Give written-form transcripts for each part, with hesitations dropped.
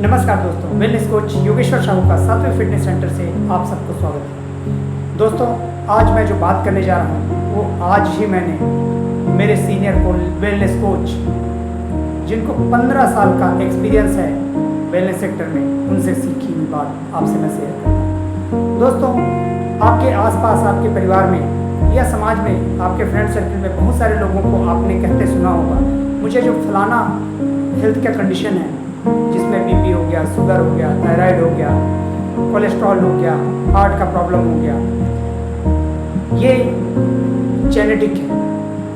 नमस्कार दोस्तों, wellness coach Yogeshwar Sahu का 7वें फिटनेस सेंटर से आप सबको स्वागत है। दोस्तों, आज मैं जो बात करने जा रहा हूँ वो आज ही मैंने मेरे सीनियर वेलनेस कोच जिनको 15 साल का एक्सपीरियंस है वेलनेस सेक्टर में, उनसे सीखी हुई बात आपसे मैं शेयर करता हूँ। दोस्तों, आपके आसपास, आपके परिवार में या समाज में, आपके फ्रेंड सर्कल में बहुत सारे लोगों को आपने कहते सुना होगा, मुझे जो फलाना हेल्थ का कंडीशन है जिसमें बीपी हो गया, शुगर हो गया, थायराइड हो गया, कोलेस्ट्रॉल हो गया, हार्ट का प्रॉब्लम हो गया, ये जेनेटिक है।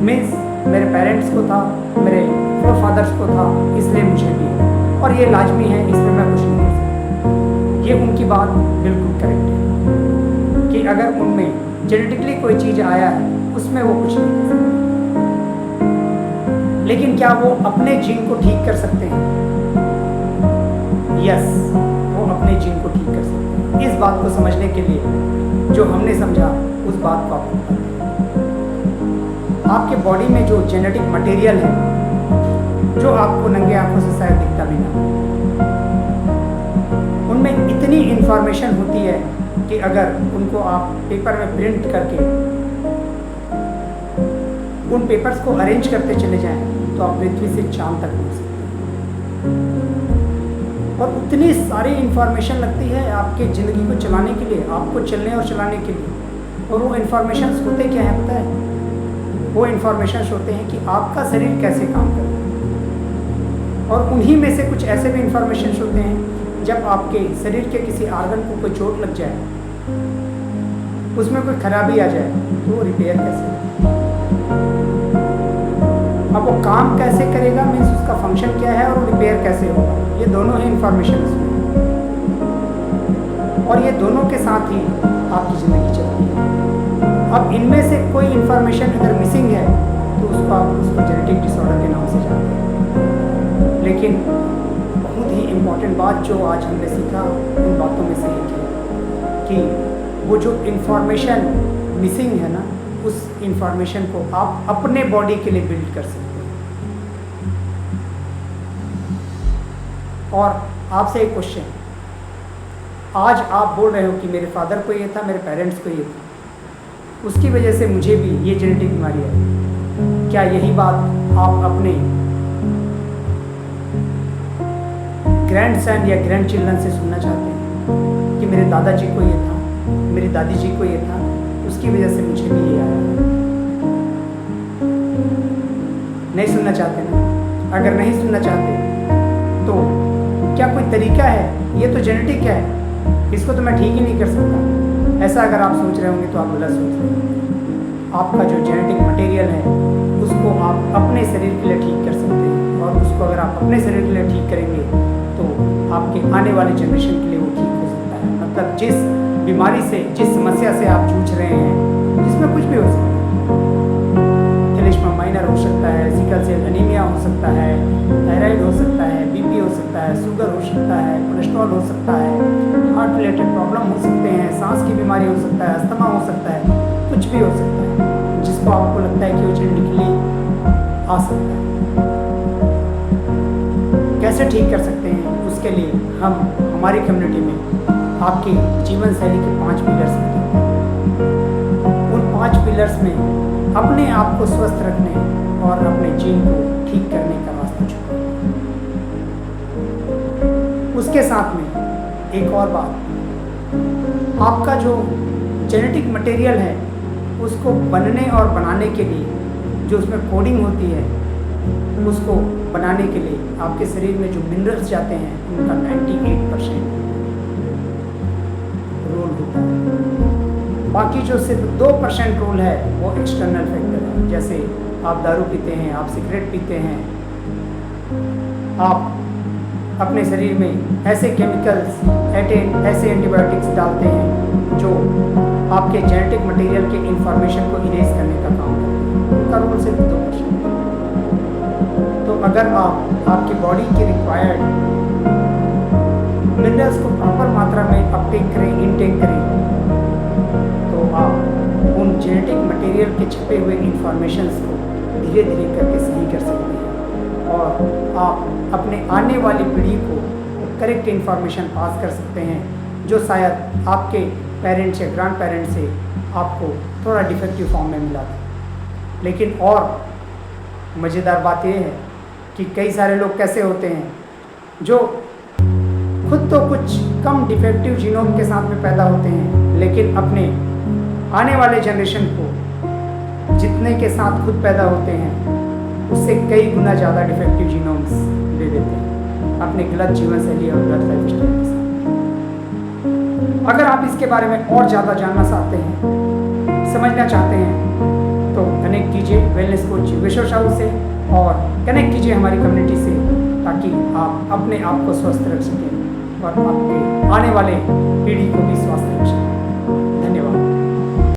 मीन्स मेरे पेरेंट्स को था, मेरे फोरफादर्स को था, इसलिए मुझे भी है और ये लाजमी है, इसमें मैं कुछ नहीं कर सकता। ये उनकी बात बिल्कुल करेक्ट है कि अगर उनमें जेनेटिकली कोई चीज़ आया है उसमें वो कुछ नहीं कर सकते, लेकिन क्या वो अपने जीन को ठीक कर सकते हैं? यस, वो अपने जीन को ठीक कर सकते हैं। इस बात को समझने के लिए जो हमने समझा उस बात को आपको बताते हैं। आपके बॉडी में जो जेनेटिक मटेरियल है, जो आपको नंगे आंखों से शायद दिखता भी ना, उनमें इतनी इंफॉर्मेशन होती है कि अगर उनको आप पेपर में प्रिंट करके उन पेपर्स को अरेंज करते चले जाएं तो आप पृथ्वी से चांद तक पहुंच सकते हैं। और उतनी सारी इंफॉर्मेशन लगती है आपके ज़िंदगी को चलाने के लिए, आपको चलने और चलाने के लिए। और वो इंफॉर्मेशन होते क्या है पता है? वो इंफॉर्मेशन होते हैं कि आपका शरीर कैसे काम करता है। और उन्हीं में से कुछ ऐसे भी इंफॉर्मेशन होते हैं जब आपके शरीर के किसी आर्गन को कोई चोट लग जाए, उसमें कोई खराबी आ जाए, तो वो रिपेयर कैसे हो। अब वो काम कैसे करेगा, मीन्स उसका फंक्शन क्या है, और वो रिपेयर कैसे होगा, ये दोनों ही इंफॉर्मेशन इसमें। और ये दोनों के साथ ही आपकी ज़िंदगी चलती है। अब इनमें से कोई इंफॉर्मेशन अगर मिसिंग है तो उसको जेनेटिक डिसऑर्डर के नाम से जानते हैं। लेकिन बहुत ही इम्पॉर्टेंट बात जो आज हमने सीखा उन बातों में से एक है कि वो जो इंफॉर्मेशन मिसिंग है ना, उस इंफॉर्मेशन को आप अपने बॉडी के लिए बिल्ड कर सकते हैं। और आपसे एक क्वेश्चन, आज आप बोल रहे हो कि मेरे फादर को ये था, मेरे पेरेंट्स को ये था, उसकी वजह से मुझे भी ये जेनेटिक बीमारी है। क्या यही बात आप अपने ग्रैंडसन या ग्रैंड चिल्ड्रन से सुनना चाहते हैं कि मेरे दादाजी को ये था, मेरी दादी जी को ये था, उसकी वजह से मुझे भी ये आया? नहीं सुनना चाहते ना? अगर नहीं सुनना चाहते तो क्या कोई तरीका है? ये तो जेनेटिक है, इसको तो मैं ठीक ही नहीं कर सकता। ऐसा अगर आप सोच रहे होंगे तो आप गलत सोच रहे हैं। आपका जो जेनेटिक मटेरियल है उसको आप अपने शरीर के लिए ठीक कर सकते हैं, और उसको अगर आप अपने शरीर के लिए ठीक करेंगे तो आपके आने वाले जनरेशन के लिए वो ठीक हो सकता है। मतलब जिस बीमारी से, जिस समस्या से आप जूझ रहे हैं, जिसमें कुछ भी हो सकता है, थैलेसीमिया माइनर हो सकता है, सिकल सेल एनीमिया हो सकता है, थायराइड हो सकता है, बीपी हो सकता है, शुगर हो सकता है, कोलेस्ट्रॉल हो सकता है, हार्ट रिलेटेड प्रॉब्लम हो सकते हैं, सांस की बीमारी हो सकता है, अस्थमा हो सकता है, कुछ भी हो सकता है जिसको आपको लगता है कि वो जेनेटिकली आ सकता है। कैसे ठीक कर सकते हैं? उसके लिए हम हमारी कम्युनिटी में आपकी जीवन शैली के 5 पिलर्स बताते हैं। उन 5 पिलर्स में अपने आप को स्वस्थ रखने और अपने जीन को ठीक करने का रास्ता चुनना। उसके साथ में एक और बात, आपका जो जेनेटिक मटेरियल है उसको बनने और बनाने के लिए जो उसमें कोडिंग होती है, उसको बनाने के लिए आपके शरीर में जो मिनरल्स जाते हैं उनका 98% रोल होता है। बाकी जो सिर्फ 2% रोल है वो एक्सटर्नल फैक्टर है। जैसे आप दारू पीते हैं, आप सिगरेट पीते हैं, आप अपने शरीर में ऐसे केमिकल्स, ऐसे एंटीबायोटिक्स डालते हैं जो आपके जेनेटिक मटेरियल के इंफॉर्मेशन को इरेज करने का काम करते हैं। उनका रोल सिर्फ 2%। तो अगर आप आपकी बॉडी की रिक्वायर्ड मिनरल्स को प्रॉपर मात्रा में अपटेक करें, इनटेक करें, तो आप उन जेनेटिक मटेरियल के छपे हुए इंफॉर्मेशंस को धीरे धीरे करके सही कर सकते हैं और आप अपने आने वाली पीढ़ी को करेक्ट इन्फॉर्मेशन पास कर सकते हैं, जो शायद आपके पेरेंट्स या ग्रैंड पेरेंट्स से आपको थोड़ा डिफेक्टिव फॉर्म में मिला था। लेकिन और मज़ेदार बात यह है कि कई सारे लोग कैसे होते हैं जो खुद तो कुछ कम डिफेक्टिव जीनोम के साथ में पैदा होते हैं, लेकिन अपने आने वाले जनरेशन को जितने के साथ खुद पैदा होते हैं उससे कई गुना ज़्यादा डिफेक्टिव जीनोम्स दे देते हैं अपने गलत जीवन शैली और गलत लाइफ स्टाइल के साथ। अगर आप इसके बारे में और ज़्यादा जानना चाहते हैं, समझना चाहते हैं, तो कनेक्ट कीजिए वेलनेस कोच योगेश्वर साहू से और कनेक्ट कीजिए हमारी कम्युनिटी से, ताकि आप अपने आप को स्वस्थ रख सकें और आपके आने वाले पीढ़ी को भी स्वस्थ रख सकें।